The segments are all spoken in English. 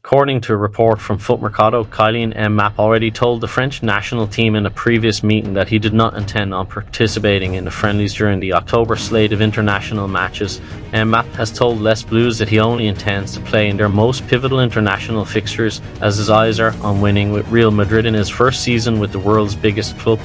According to a report from Foot Mercado, Kylian Mbappe already told the French national team in a previous meeting that he did not intend on participating in the friendlies during the October slate of international matches. Mbappe has told Les Bleus that he only intends to play in their most pivotal international fixtures, as his eyes are on winning with Real Madrid in his first season with the world's biggest club,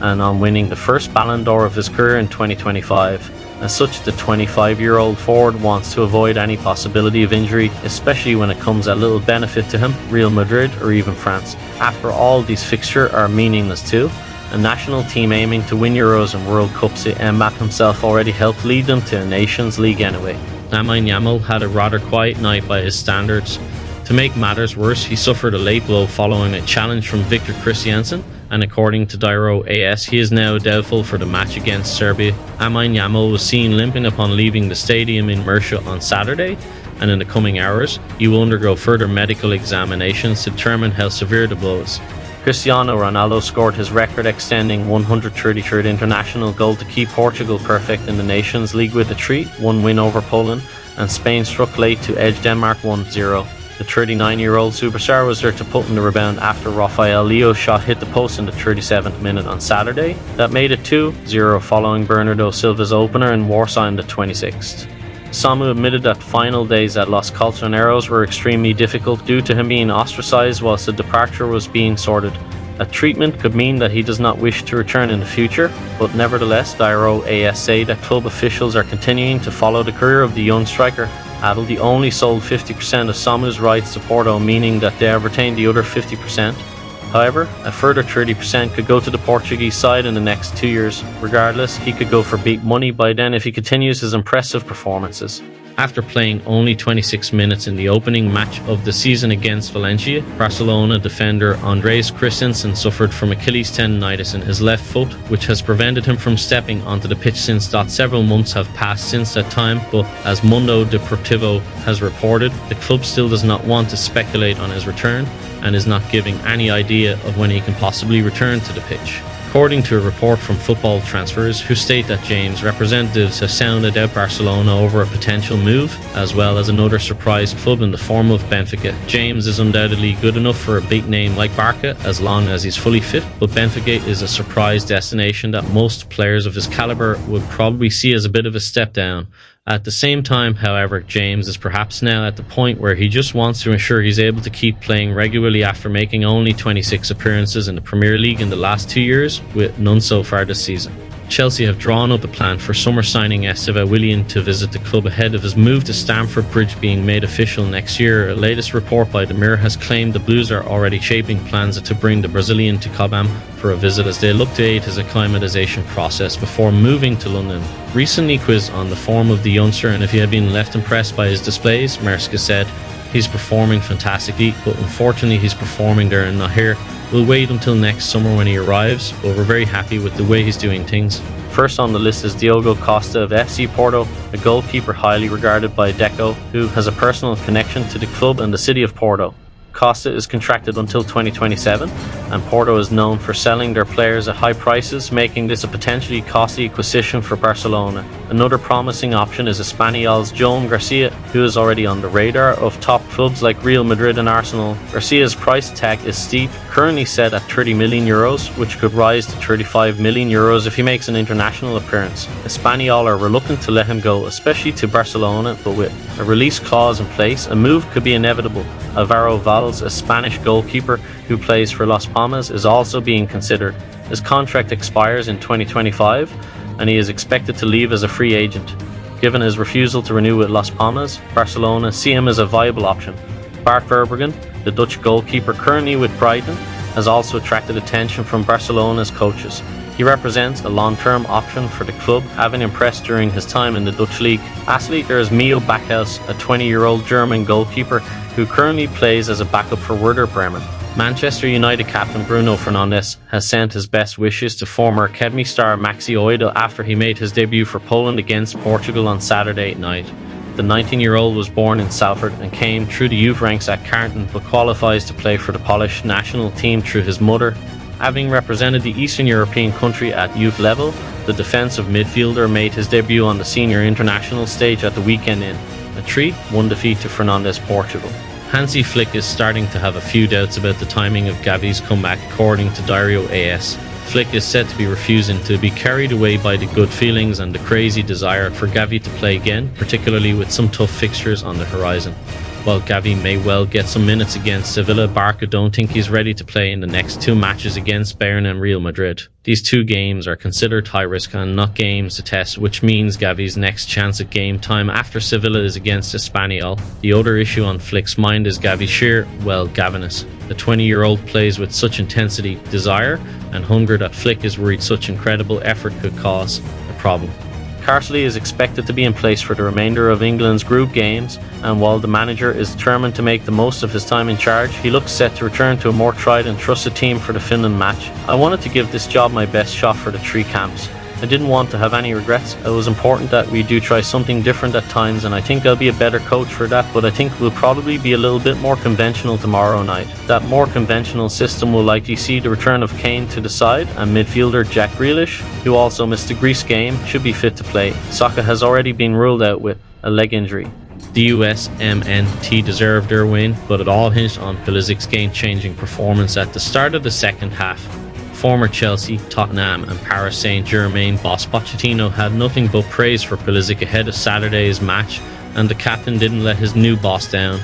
and on winning the first Ballon d'Or of his career in 2025. As such, the 25-year-old forward wants to avoid any possibility of injury, especially when it comes at little benefit to him, Real Madrid or even France. After all, these fixtures are meaningless too. A national team aiming to win Euros and World Cups, Mbappe himself already helped lead them to a Nations League anyway. Lamine Yamal had a rather quiet night by his standards. To make matters worse, he suffered a late blow following a challenge from Victor Christensen, and according to Dairo AS, he is now doubtful for the match against Serbia. Lamine Yamal was seen limping upon leaving the stadium in Murcia on Saturday, and in the coming hours, he will undergo further medical examinations to determine how severe the blow is. Cristiano Ronaldo scored his record-extending 133rd international goal to keep Portugal perfect in the Nations League with a 3-1 win over Poland, and Spain struck late to edge Denmark 1-0. The 39-year-old superstar was there to put in the rebound after Rafael Leo's shot hit the post in the 37th minute on Saturday. That made it 2-0 following Bernardo Silva's opener in Warsaw in the 26th. Samu admitted that the final days at Los Colchoneros were extremely difficult due to him being ostracized whilst the departure was being sorted. A treatment could mean that he does not wish to return in the future, but nevertheless, Dairo AS say that club officials are continuing to follow the career of the young striker. Adel only sold 50% of Samu's rights to Porto, meaning that they have retained the other 50%. However, a further 30% could go to the Portuguese side in the next 2 years. Regardless, he could go for big money by then if he continues his impressive performances. After playing only 26 minutes in the opening match of the season against Valencia, Barcelona defender Andres Christensen suffered from Achilles tendonitis in his left foot, which has prevented him from stepping onto the pitch since that. Several months have passed since that time, but as Mundo Deportivo has reported, the club still does not want to speculate on his return and is not giving any idea of when he can possibly return to the pitch. According to a report from Football Transfers, who state that James representatives have sounded out Barcelona over a potential move, as well as another surprise club in the form of Benfica. James is undoubtedly good enough for a big name like Barca as long as he's fully fit, but Benfica is a surprise destination that most players of his caliber would probably see as a bit of a step down. At the same time, however, James is perhaps now at the point where he just wants to ensure he's able to keep playing regularly after making only 26 appearances in the Premier League in the last 2 years, with none so far this season. Chelsea have drawn up a plan for summer signing Esteva Willian to visit the club ahead of his move to Stamford Bridge being made official next year. A latest report by the Mirror has claimed the Blues are already shaping plans to bring the Brazilian to Cobham for a visit as they look to aid his acclimatization process before moving to London. Recently quizzed on the form of the youngster and if he had been left impressed by his displays, Merska said, "He's performing fantastically, but unfortunately he's performing there and not here. We'll wait until next summer when he arrives, but we're very happy with the way he's doing things." First on the list is Diogo Costa of FC Porto, a goalkeeper highly regarded by Deco, who has a personal connection to the club and the city of Porto. Costa is contracted until 2027, and Porto is known for selling their players at high prices, making this a potentially costly acquisition for Barcelona. Another promising option is Espanyol's Joan Garcia, who is already on the radar of top clubs like Real Madrid and Arsenal. Garcia's price tag is steep, currently set at €30 million, which could rise to €35 million if he makes an international appearance. Espanyol are reluctant to let him go, especially to Barcelona, but with a release clause in place, a move could be inevitable. Alvaro Valls, a Spanish goalkeeper who plays for Las Palmas, is also being considered. His contract expires in 2025 and he is expected to leave as a free agent. Given his refusal to renew with Las Palmas, Barcelona see him as a viable option. Bart Verbruggen, the Dutch goalkeeper currently with Brighton, has also attracted attention from Barcelona's coaches. He represents a long-term option for the club, having impressed during his time in the Dutch league. Lastly, there is Mio Backhaus, a 20-year-old German goalkeeper who currently plays as a backup for Werder Bremen. Manchester United captain Bruno Fernandes has sent his best wishes to former academy star Maxi Oyedele after he made his debut for Poland against Portugal on Saturday night. The 19-year-old was born in Salford and came through the youth ranks at Carnton, but qualifies to play for the Polish national team through his mother. Having represented the Eastern European country at youth level, the defensive midfielder made his debut on the senior international stage at the weekend in a 3-1 defeat to Fernandes Portugal. Hansi Flick is starting to have a few doubts about the timing of Gavi's comeback, according to Diario AS. Flick is said to be refusing to be carried away by the good feelings and the crazy desire for Gavi to play again, particularly with some tough fixtures on the horizon. While Gavi may well get some minutes against Sevilla, Barca don't think he's ready to play in the next two matches against Bayern and Real Madrid. These two games are considered high risk and not games to test, which means Gavi's next chance at game time after Sevilla is against Espanyol. The other issue on Flick's mind is Gavi's sheer, Gaviness. The 20-year-old plays with such intensity, desire and hunger that Flick is worried such incredible effort could cause a problem. Carsley is expected to be in place for the remainder of England's group games, and while the manager is determined to make the most of his time in charge, he looks set to return to a more tried and trusted team for the Finland match. I wanted to give this job my best shot for the three camps. I didn't want to have any regrets. It was important that we do try something different at times, and I think I'll be a better coach for that, but I think we'll probably be a little bit more conventional tomorrow night. That more conventional system will likely see the return of Kane to the side, and midfielder Jack Grealish, who also missed the Greece game, should be fit to play. Saka has already been ruled out with a leg injury. The USMNT deserved their win, but it all hinged on Pulisic's game-changing performance at the start of the second half. Former Chelsea, Tottenham and Paris Saint-Germain boss Pochettino had nothing but praise for Pulisic ahead of Saturday's match, and the captain didn't let his new boss down.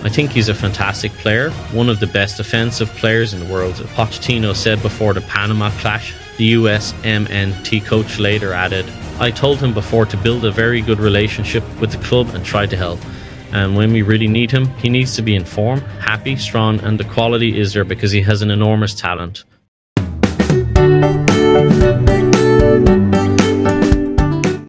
I think he's a fantastic player, one of the best offensive players in the world, Pochettino said before the Panama clash. The USMNT coach later added, "I told him before to build a very good relationship with the club and try to help. And when we really need him, he needs to be in form, happy, strong, and the quality is there because he has an enormous talent.